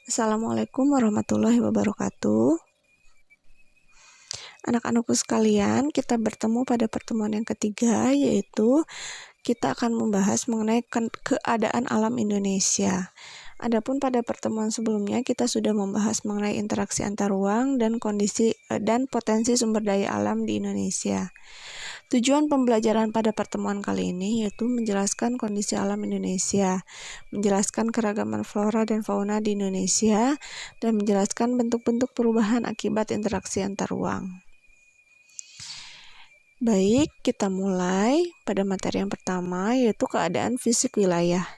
Assalamualaikum warahmatullahi wabarakatuh. Anak-anakku sekalian, kita bertemu pada pertemuan yang ketiga, yaitu kita akan membahas mengenai keadaan alam Indonesia. Adapun pada pertemuan sebelumnya kita sudah membahas mengenai interaksi antar ruang dan kondisi dan potensi sumber daya alam di Indonesia. Tujuan pembelajaran pada pertemuan kali ini yaitu menjelaskan kondisi alam Indonesia, menjelaskan keragaman flora dan fauna di Indonesia, dan menjelaskan bentuk-bentuk perubahan akibat interaksi antar ruang. Baik, kita mulai pada materi yang pertama, yaitu keadaan fisik wilayah.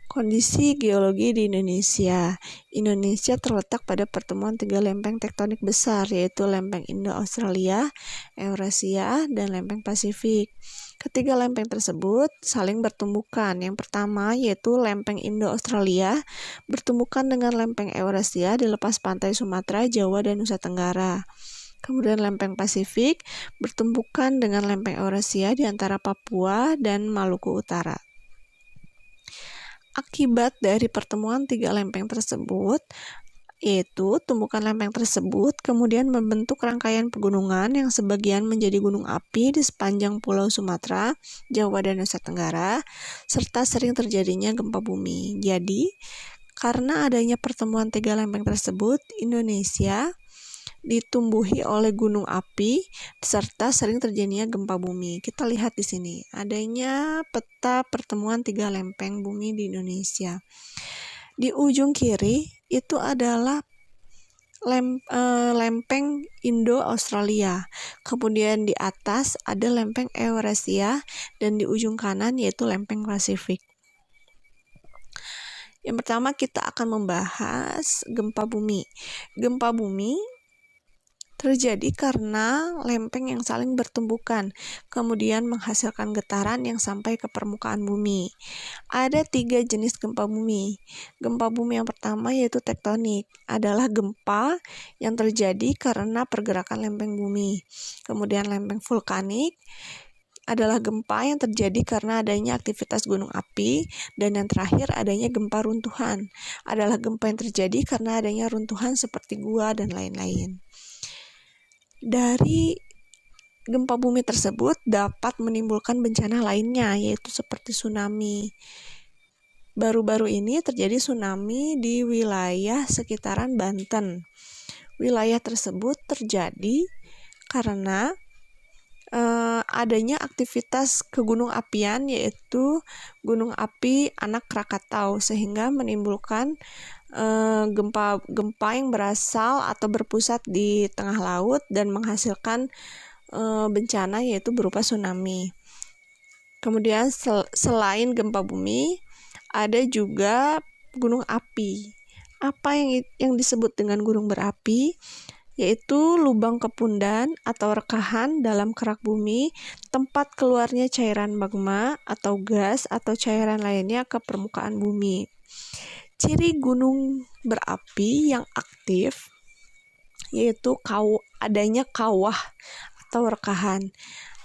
Kondisi geologi di Indonesia. Indonesia terletak pada pertemuan 3 lempeng tektonik besar, yaitu lempeng Indo-Australia, Eurasia, dan lempeng Pasifik. Ketiga lempeng tersebut saling bertumbukan. Yang pertama yaitu lempeng Indo-Australia bertumbukan dengan lempeng Eurasia di lepas pantai Sumatera, Jawa, dan Nusa Tenggara. Kemudian lempeng Pasifik bertumbukan dengan lempeng Eurasia di antara Papua dan Maluku Utara. Akibat dari pertemuan 3 lempeng tersebut, yaitu tumbukan lempeng tersebut kemudian membentuk rangkaian pegunungan yang sebagian menjadi gunung api di sepanjang Pulau Sumatera, Jawa, dan Nusa Tenggara, serta sering terjadinya gempa bumi. Jadi, karena adanya pertemuan 3 lempeng tersebut, Indonesia ditumbuhi oleh gunung api serta sering terjadinya gempa bumi. Kita lihat di sini adanya peta pertemuan 3 lempeng bumi di Indonesia. Di ujung kiri itu adalah lempeng Indo-Australia. Kemudian di atas ada lempeng Eurasia dan di ujung kanan yaitu lempeng Pasifik. Yang pertama kita akan membahas gempa bumi. Gempa bumi terjadi karena lempeng yang saling bertumbukan, kemudian menghasilkan getaran yang sampai ke permukaan bumi. Ada 3 jenis gempa bumi. Gempa bumi yang pertama yaitu tektonik, adalah gempa yang terjadi karena pergerakan lempeng bumi. Kemudian lempeng vulkanik adalah gempa yang terjadi karena adanya aktivitas gunung api, dan yang terakhir adanya gempa runtuhan, adalah gempa yang terjadi karena adanya runtuhan seperti gua dan lain-lain. Dari gempa bumi tersebut dapat menimbulkan bencana lainnya, yaitu seperti tsunami. Baru-baru ini terjadi tsunami di wilayah sekitaran Banten. Wilayah tersebut terjadi karena adanya aktivitas kegunung apian, yaitu gunung api anak Krakatau, sehingga menimbulkan gempa yang berasal atau berpusat di tengah laut dan menghasilkan bencana yaitu berupa tsunami. Kemudian selain gempa bumi ada juga gunung api. Apa yang disebut dengan gunung berapi? Yaitu lubang kepundan atau rekahan dalam kerak bumi, tempat keluarnya cairan magma atau gas atau cairan lainnya ke permukaan bumi. Ciri gunung berapi yang aktif yaitu adanya kawah atau rekahan.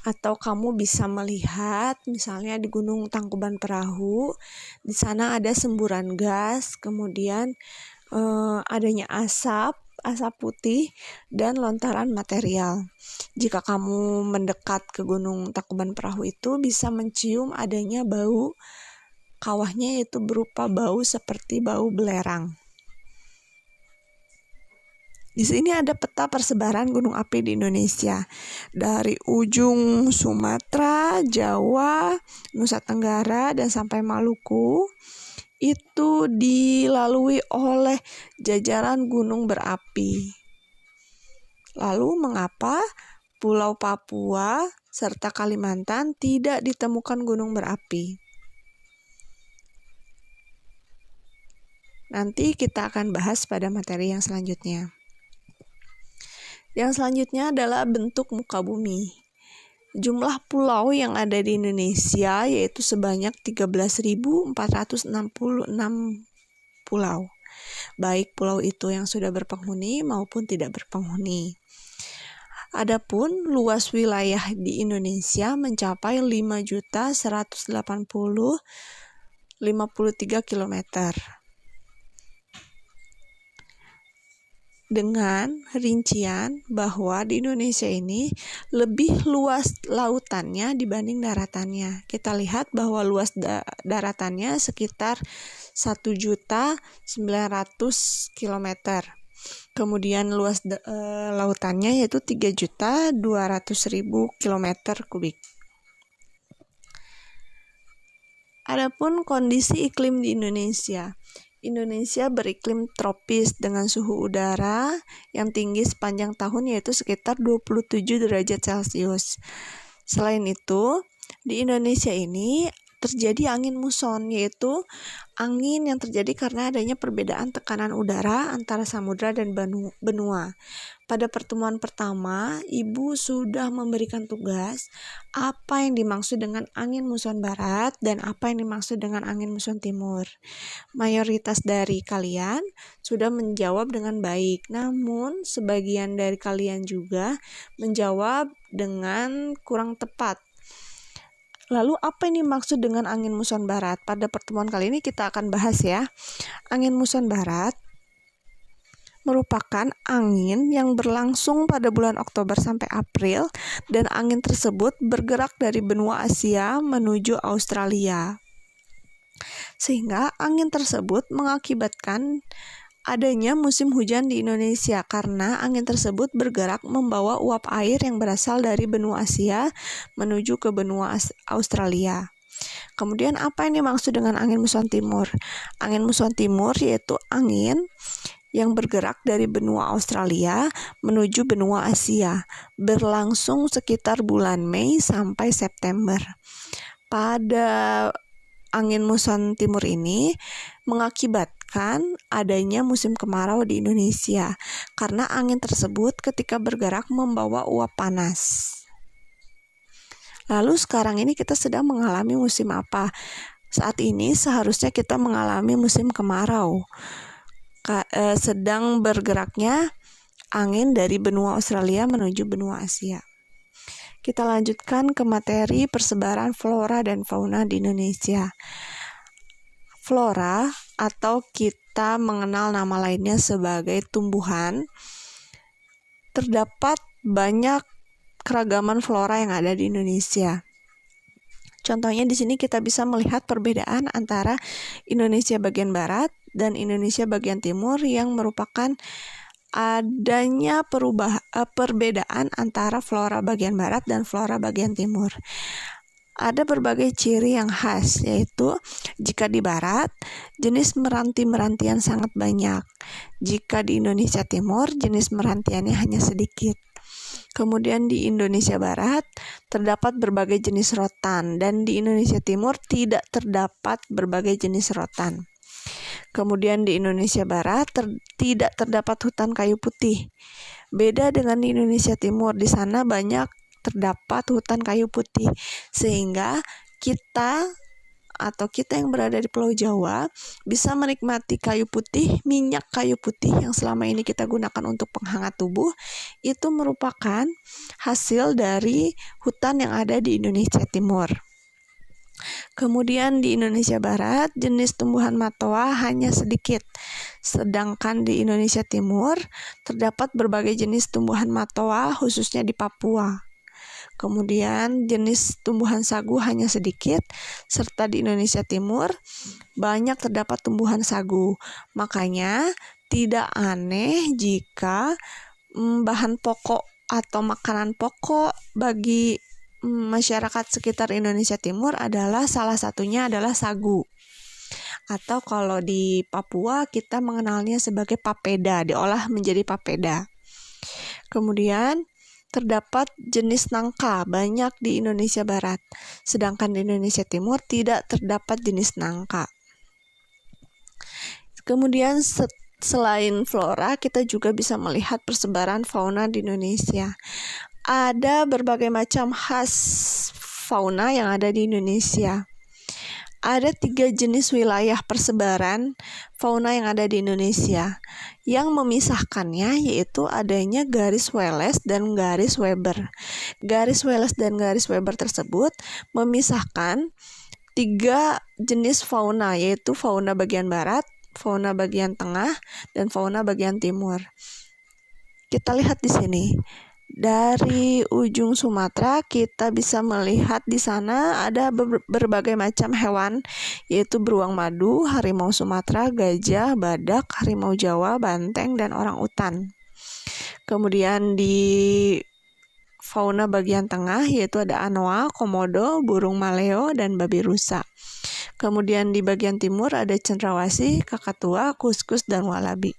Atau kamu bisa melihat misalnya di Gunung Tangkuban Perahu, di sana ada semburan gas, kemudian adanya asap putih dan lontaran material. Jika kamu mendekat ke Gunung Tangkuban Perahu itu bisa mencium adanya bau kawahnya, yaitu berupa bau seperti bau belerang. Di sini ada peta persebaran gunung api di Indonesia. Dari ujung Sumatera, Jawa, Nusa Tenggara, dan sampai Maluku itu dilalui oleh jajaran gunung berapi. Lalu mengapa Pulau Papua serta Kalimantan tidak ditemukan gunung berapi? Nanti kita akan bahas pada materi yang selanjutnya. Yang selanjutnya adalah bentuk muka bumi. Jumlah pulau yang ada di Indonesia yaitu sebanyak 13.466 pulau. Baik pulau itu yang sudah berpenghuni maupun tidak berpenghuni. Adapun luas wilayah di Indonesia mencapai 5.180.053 km. dengan rincian bahwa di Indonesia ini lebih luas lautannya dibanding daratannya. Kita lihat bahwa luas daratannya sekitar 1.900.000 km. Kemudian luas lautannya yaitu 3.200.000 km kubik. Adapun kondisi iklim di Indonesia. Indonesia beriklim tropis dengan suhu udara yang tinggi sepanjang tahun yaitu sekitar 27 derajat Celcius. Selain itu, di Indonesia ini terjadi angin muson, yaitu angin yang terjadi karena adanya perbedaan tekanan udara antara samudra dan benua. Pada pertemuan pertama, Ibu sudah memberikan tugas apa yang dimaksud dengan angin muson barat dan apa yang dimaksud dengan angin muson timur. Mayoritas dari kalian sudah menjawab dengan baik, namun sebagian dari kalian juga menjawab dengan kurang tepat. Lalu apa yang dimaksud dengan angin muson barat? Pada pertemuan kali ini kita akan bahas ya. Angin muson barat merupakan angin yang berlangsung pada bulan Oktober sampai April dan angin tersebut bergerak dari benua Asia menuju Australia. Sehingga angin tersebut mengakibatkan adanya musim hujan di Indonesia karena angin tersebut bergerak membawa uap air yang berasal dari benua Asia menuju ke benua Australia. Kemudian apa yang dimaksud dengan angin muson timur? Angin muson timur yaitu angin yang bergerak dari benua Australia menuju benua Asia, berlangsung sekitar bulan Mei sampai September. Pada angin muson timur ini mengakibatkan adanya musim kemarau di Indonesia, karena angin tersebut ketika bergerak membawa uap panas. Lalu sekarang ini kita sedang mengalami musim apa? Saat ini seharusnya kita mengalami musim kemarau. Sedang bergeraknya angin dari benua Australia menuju benua Asia. Kita lanjutkan ke materi persebaran flora dan fauna di Indonesia. Flora atau kita mengenal nama lainnya sebagai tumbuhan, terdapat banyak keragaman flora yang ada di Indonesia. Contohnya di sini kita bisa melihat perbedaan antara Indonesia bagian barat dan Indonesia bagian timur yang merupakan adanya perbedaan antara flora bagian barat dan flora bagian timur. Ada berbagai ciri yang khas, yaitu jika di barat, jenis meranti-merantian sangat banyak. Jika di Indonesia Timur, jenis merantiannya hanya sedikit. Kemudian di Indonesia Barat terdapat berbagai jenis rotan dan di Indonesia Timur tidak terdapat berbagai jenis rotan. Kemudian di Indonesia Barat tidak terdapat hutan kayu putih. Beda dengan di Indonesia Timur, di sana banyak terdapat hutan kayu putih, sehingga kita yang berada di Pulau Jawa bisa menikmati kayu putih, minyak kayu putih yang selama ini kita gunakan untuk penghangat tubuh, itu merupakan hasil dari hutan yang ada di Indonesia Timur. Kemudian di Indonesia Barat, jenis tumbuhan matoa hanya sedikit, sedangkan di Indonesia Timur terdapat berbagai jenis tumbuhan matoa khususnya di Papua. Kemudian jenis tumbuhan sagu hanya sedikit, serta di Indonesia Timur banyak terdapat tumbuhan sagu. Makanya tidak aneh jika bahan pokok atau makanan pokok bagi masyarakat sekitar Indonesia Timur adalah salah satunya adalah sagu. Atau kalau di Papua kita mengenalnya sebagai papeda, diolah menjadi papeda. Kemudian terdapat jenis nangka banyak di Indonesia Barat, sedangkan di Indonesia Timur tidak terdapat jenis nangka. Kemudian selain flora, kita juga bisa melihat persebaran fauna di Indonesia. Ada berbagai macam khas fauna yang ada di Indonesia. Ada 3 jenis wilayah persebaran fauna yang ada di Indonesia. Yang memisahkannya yaitu adanya garis Wallace dan garis Weber. Garis Wallace dan garis Weber tersebut memisahkan 3 jenis fauna, yaitu fauna bagian barat, fauna bagian tengah, dan fauna bagian timur. Kita lihat di sini. Dari ujung Sumatera kita bisa melihat di sana ada berbagai macam hewan, yaitu beruang madu, harimau Sumatera, gajah, badak, harimau Jawa, banteng, dan orang utan. Kemudian di fauna bagian tengah yaitu ada anoa, komodo, burung maleo, dan babi rusa. Kemudian di bagian timur ada cendrawasih, kakatua, kuskus, dan walabi.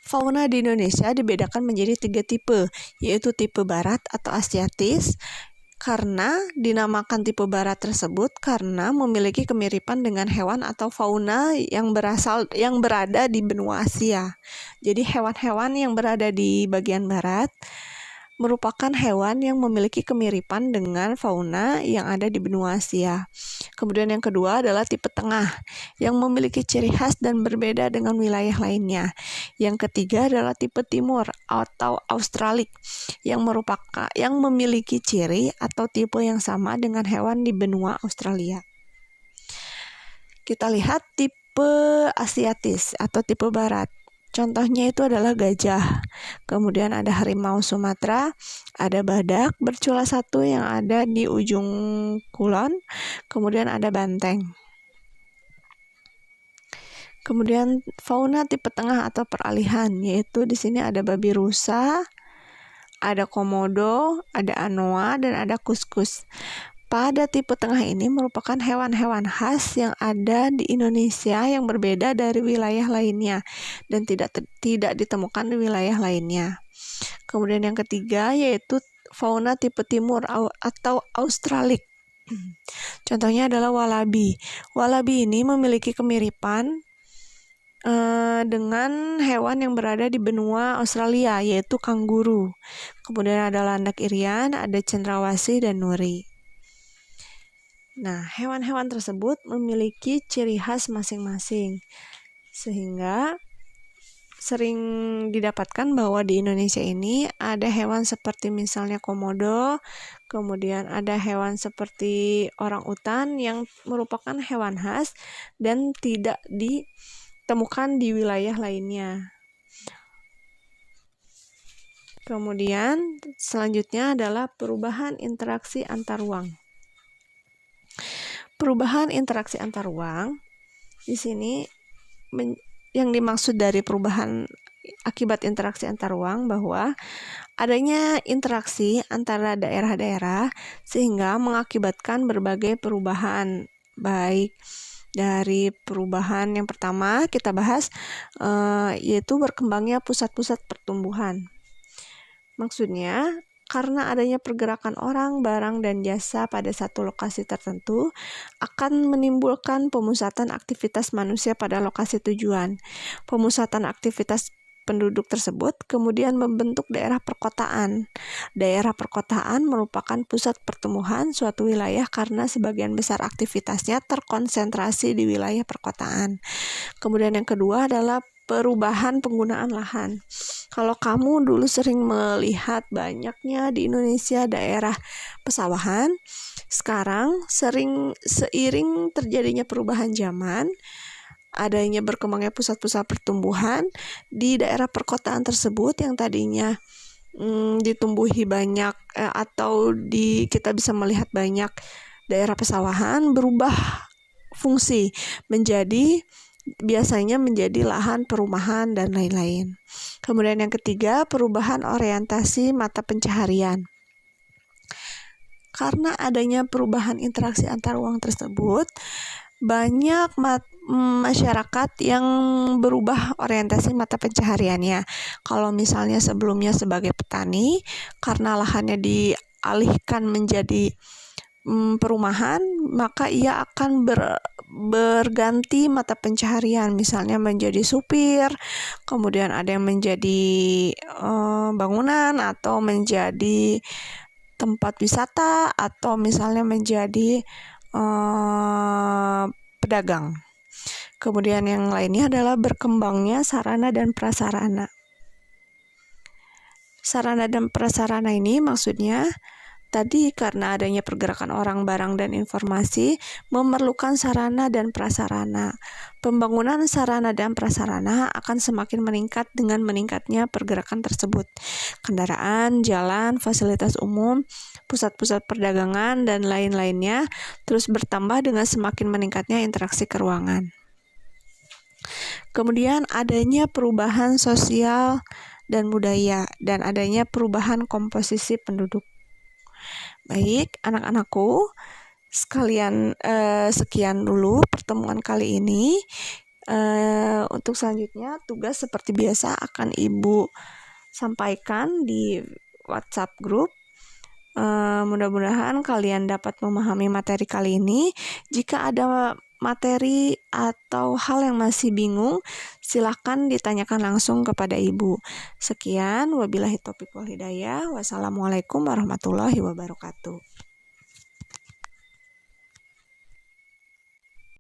Fauna di Indonesia dibedakan menjadi 3 tipe, yaitu tipe barat atau asiatis, karena dinamakan tipe barat tersebut karena memiliki kemiripan dengan hewan atau fauna yang berada di benua Asia. Jadi hewan-hewan yang berada di bagian barat merupakan hewan yang memiliki kemiripan dengan fauna yang ada di benua Asia. Kemudian yang kedua adalah tipe tengah yang memiliki ciri khas dan berbeda dengan wilayah lainnya. Yang ketiga adalah tipe timur atau australik yang memiliki ciri atau tipe yang sama dengan hewan di benua Australia. Kita lihat tipe asiatis atau tipe barat. Contohnya itu adalah gajah, kemudian ada harimau Sumatera, ada badak bercula 1 yang ada di ujung kulon, kemudian ada banteng. Kemudian fauna tipe tengah atau peralihan, yaitu di sini ada babi rusa, ada komodo, ada anoa, dan ada kuskus. Pada tipe tengah ini merupakan hewan-hewan khas yang ada di Indonesia yang berbeda dari wilayah lainnya dan tidak ditemukan di wilayah lainnya. Kemudian yang ketiga yaitu fauna tipe timur atau australik. Contohnya adalah walabi. Walabi ini memiliki kemiripan dengan hewan yang berada di benua Australia yaitu kanguru. Kemudian ada landak irian, ada cendrawasih, dan nuri. Nah, hewan-hewan tersebut memiliki ciri khas masing-masing, sehingga sering didapatkan bahwa di Indonesia ini ada hewan seperti misalnya komodo, kemudian ada hewan seperti orang utan yang merupakan hewan khas dan tidak ditemukan di wilayah lainnya. Kemudian selanjutnya adalah perubahan interaksi antar ruang. Perubahan interaksi antar ruang di sini yang dimaksud dari perubahan akibat interaksi antar ruang bahwa adanya interaksi antara daerah-daerah sehingga mengakibatkan berbagai perubahan, baik dari perubahan yang pertama kita bahas yaitu berkembangnya pusat-pusat pertumbuhan. Maksudnya karena adanya pergerakan orang, barang, dan jasa pada satu lokasi tertentu akan menimbulkan pemusatan aktivitas manusia pada lokasi tujuan. Pemusatan aktivitas penduduk tersebut kemudian membentuk daerah perkotaan. Daerah perkotaan merupakan pusat pertumbuhan suatu wilayah karena sebagian besar aktivitasnya terkonsentrasi di wilayah perkotaan. Kemudian yang kedua adalah perubahan penggunaan lahan. Kalau kamu dulu sering melihat banyaknya di Indonesia daerah pesawahan, sekarang seiring terjadinya perubahan zaman, adanya berkembangnya pusat-pusat pertumbuhan di daerah perkotaan tersebut yang tadinya ditumbuhi banyak kita bisa melihat banyak daerah pesawahan berubah fungsi biasanya menjadi lahan perumahan dan lain-lain. Kemudian yang ketiga, perubahan orientasi mata pencaharian. Karena adanya perubahan interaksi antar ruang tersebut, banyak masyarakat yang berubah orientasi mata pencahariannya. Kalau misalnya sebelumnya sebagai petani, karena lahannya dialihkan menjadi perumahan, maka ia akan berganti mata pencaharian, misalnya menjadi supir, kemudian ada yang menjadi bangunan atau menjadi tempat wisata atau misalnya menjadi pedagang. Kemudian yang lainnya adalah berkembangnya sarana dan prasarana. Sarana dan prasarana ini maksudnya Tadi karena adanya pergerakan orang, barang, dan informasi memerlukan sarana dan prasarana. Pembangunan sarana dan prasarana akan semakin meningkat dengan meningkatnya pergerakan tersebut. Kendaraan, jalan, fasilitas umum, pusat-pusat perdagangan, dan lain-lainnya terus bertambah dengan semakin meningkatnya interaksi keruangan. Kemudian adanya perubahan sosial dan budaya, dan adanya perubahan komposisi penduduk. Baik, anak-anakku, sekalian sekian dulu pertemuan kali ini. Untuk selanjutnya tugas seperti biasa akan Ibu sampaikan di WhatsApp group. Mudah-mudahan kalian dapat memahami materi kali ini. Jika ada materi atau hal yang masih bingung, silakan ditanyakan langsung kepada Ibu. Sekian, wabillahi taufiq wal hidayah. Wassalamualaikum warahmatullahi wabarakatuh.